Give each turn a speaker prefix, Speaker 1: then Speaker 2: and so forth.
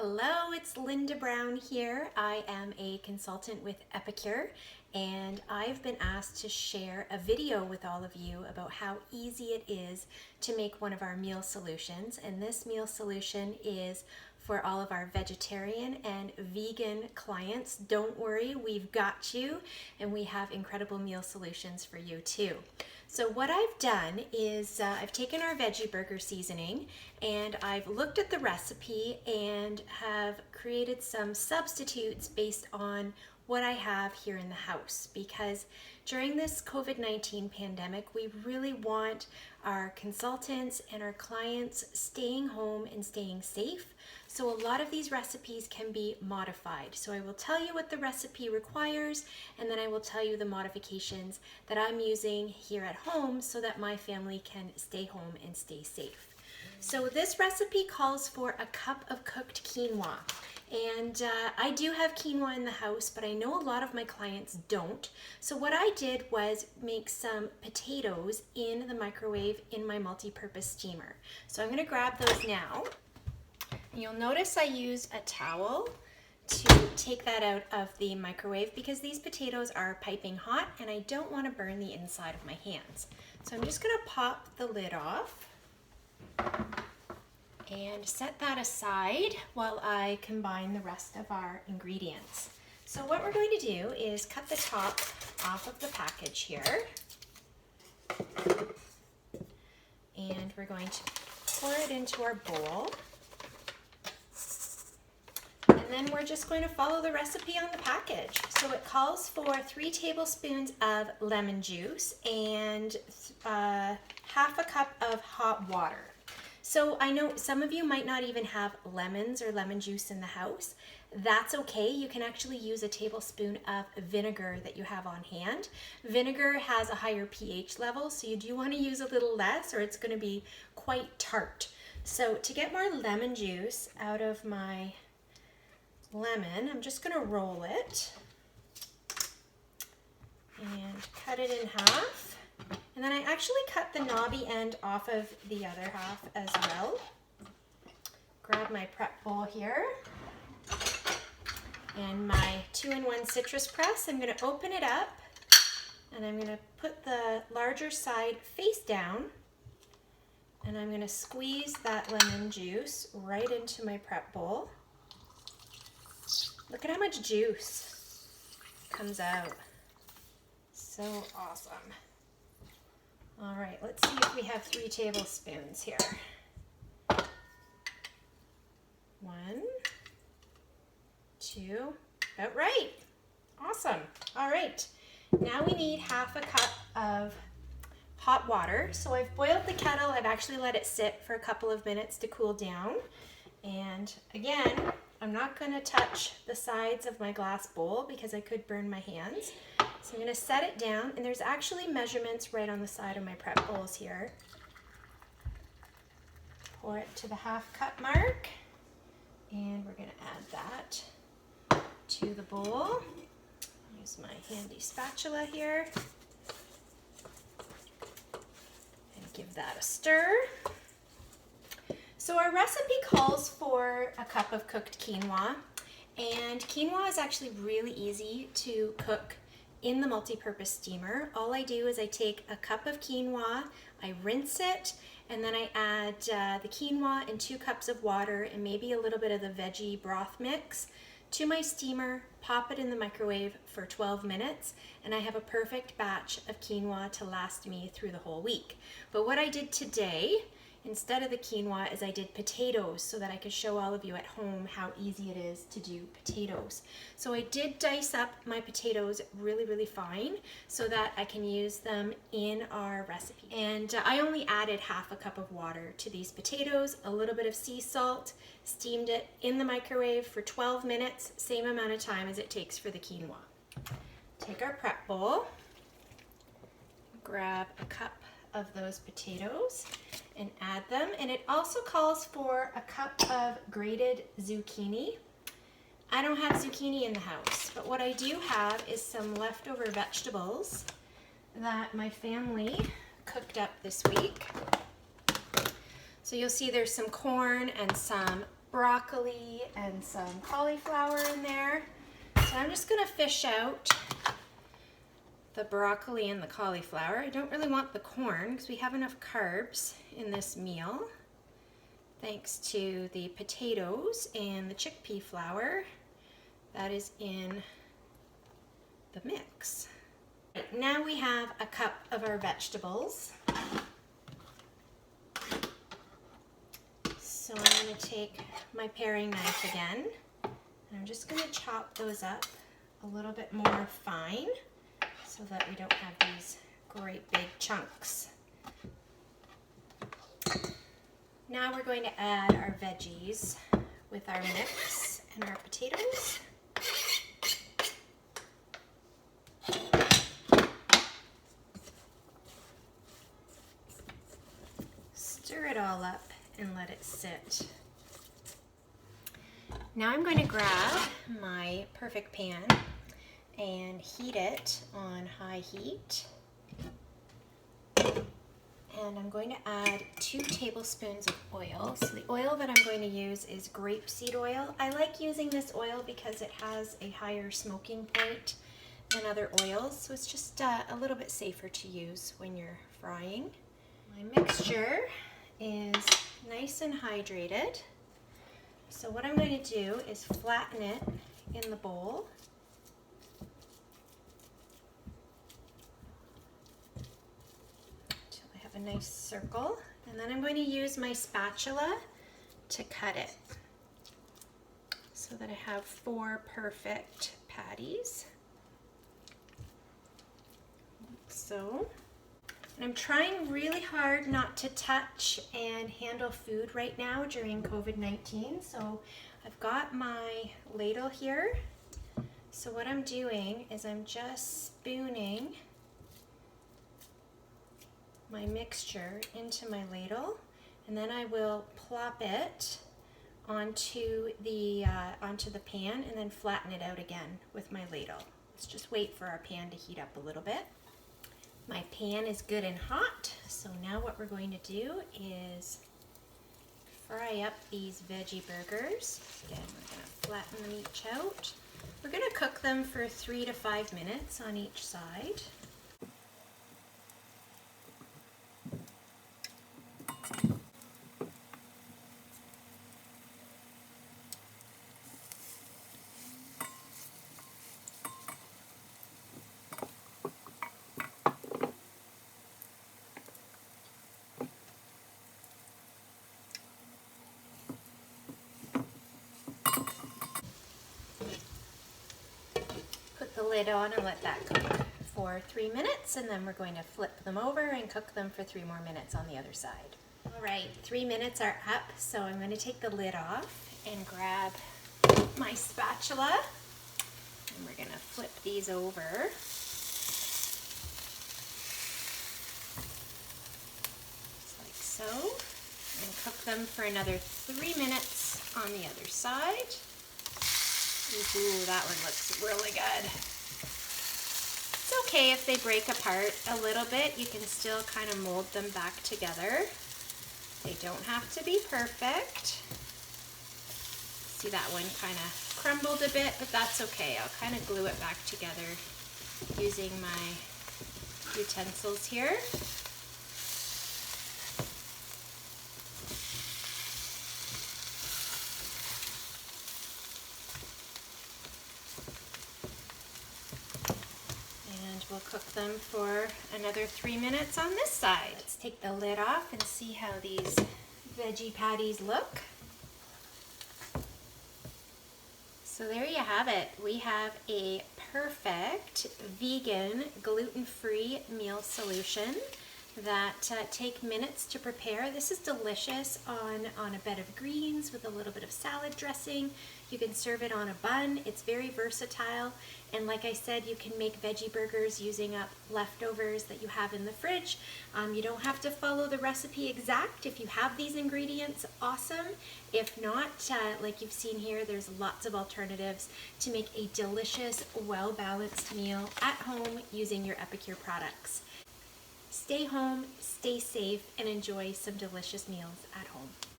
Speaker 1: Hello, it's Linda Brown here. I am a consultant with Epicure, and I've been asked to share a video with all of you about how easy it is to make one of our meal solutions. And this meal solution is for all of our vegetarian and vegan clients. Don't worry, we've got you, and we have incredible meal solutions for you too. So what I've done is I've taken our veggie burger seasoning and I've looked at the recipe and have created some substitutes based on what I have here in the house, because during this COVID-19 pandemic, we really want our consultants and our clients staying home and staying safe. So a lot of these recipes can be modified. So I will tell you what the recipe requires, and then I will tell you the modifications that I'm using here at home so that my family can stay home and stay safe. So this recipe calls for a cup of cooked quinoa. And I do have quinoa in the house, but I know a lot of my clients don't. So what I did was make some potatoes in the microwave in my multi-purpose steamer. So I'm going to grab those now. And you'll notice I use a towel to take that out of the microwave because these potatoes are piping hot and I don't want to burn the inside of my hands. So I'm just going to pop the lid off and set that aside while I combine the rest of our ingredients. So what we're going to do is cut the top off of the package here. And we're going to pour it into our bowl. And then we're just going to follow the recipe on the package. So it calls for 3 tablespoons of lemon juice and half a cup of hot water. So I know some of you might not even have lemons or lemon juice in the house. That's okay. You can actually use a tablespoon of vinegar that you have on hand. Vinegar has a higher pH level, so you do want to use a little less or it's going to be quite tart. So to get more lemon juice out of my lemon, I'm just going to roll it and cut it in half. And then I actually cut the knobby end off of the other half as well. Grab my prep bowl here and my 2-in-1 citrus press. I'm going to open it up and I'm going to put the larger side face down and I'm going to squeeze that lemon juice right into my prep bowl. Look at how much juice comes out. So awesome. All right, let's see if we have 3 tablespoons here. 1, 2, about right. Awesome. All right, now we need half a cup of hot water. So I've boiled the kettle. I've actually let it sit for a couple of minutes to cool down. And again, I'm not going to touch the sides of my glass bowl because I could burn my hands. So I'm going to set it down, and there's actually measurements right on the side of my prep bowls here. Pour it to the half cup mark, and we're going to add that to the bowl. Use my handy spatula here, and give that a stir. So our recipe calls for a cup of cooked quinoa, and quinoa is actually really easy to cook in the multi-purpose steamer. All I do is I take a cup of quinoa, I rinse it, and then I add the quinoa and 2 cups of water and maybe a little bit of the veggie broth mix to my steamer, pop it in the microwave for 12 minutes, and I have a perfect batch of quinoa to last me through the whole week. But what I did today, instead of the quinoa, is I did potatoes so that I could show all of you at home how easy it is to do potatoes. So I did dice up my potatoes really, really fine so that I can use them in our recipe. And I only added half a cup of water to these potatoes, a little bit of sea salt, steamed it in the microwave for 12 minutes, same amount of time as it takes for the quinoa. Take our prep bowl, grab a cup of those potatoes and add them, and it also calls for a cup of grated zucchini. I don't have zucchini in the house, but what I do have is some leftover vegetables that my family cooked up this week. So you'll see there's some corn and some broccoli and some cauliflower in there. So I'm just gonna fish out the broccoli and the cauliflower. I don't really want the corn because we have enough carbs in this meal, thanks to the potatoes and the chickpea flour that is in the mix. Right, now we have a cup of our vegetables. So I'm going to take my paring knife again, and I'm just going to chop those up a little bit more fine so that we don't have these great big chunks. Now we're going to add our veggies with our mix and our potatoes. Stir it all up and let it sit. Now I'm going to grab my perfect pan and heat it on high heat. And I'm going to add 2 tablespoons of oil. So the oil that I'm going to use is grapeseed oil. I like using this oil because it has a higher smoking point than other oils, so it's just a little bit safer to use when you're frying. My mixture is nice and hydrated. So what I'm going to do is flatten it in the bowl. Until I have a nice circle. And then I'm going to use my spatula to cut it so that I have 4 perfect patties. Like so. And I'm trying really hard not to touch and handle food right now during COVID-19. So I've got my ladle here. So what I'm doing is I'm just spooning my mixture into my ladle, and then I will plop it onto the pan and then flatten it out again with my ladle. Let's just wait for our pan to heat up a little bit. My pan is good and hot, so now what we're going to do is fry up these veggie burgers. Again, we're going to flatten them each out. We're going to cook them for 3 to 5 minutes on each side. The lid on and let that cook for 3 minutes, and then we're going to flip them over and cook them for 3 more minutes on the other side. All right, 3 minutes are up, so I'm going to take the lid off and grab my spatula, and we're going to flip these over. Just like so, and cook them for another 3 minutes on the other side. Ooh, that one looks really good. It's okay if they break apart a little bit. You can still kind of mold them back together. They don't have to be perfect. See, that one kind of crumbled a bit, but that's okay. I'll kind of glue it back together using my utensils here. We'll cook them for another 3 minutes on this side. Let's take the lid off and see how these veggie patties look. So there you have it. We have a perfect vegan, gluten-free meal solution that take minutes to prepare. This is delicious on a bed of greens with a little bit of salad dressing. You can serve it on a bun. It's very versatile, and like I said, you can make veggie burgers using up leftovers that you have in the fridge. You don't have to follow the recipe exact. If you have these ingredients, awesome. If not, like you've seen here, there's lots of alternatives to make a delicious, well-balanced meal at home using your Epicure products. Stay home, stay safe, and enjoy some delicious meals at home.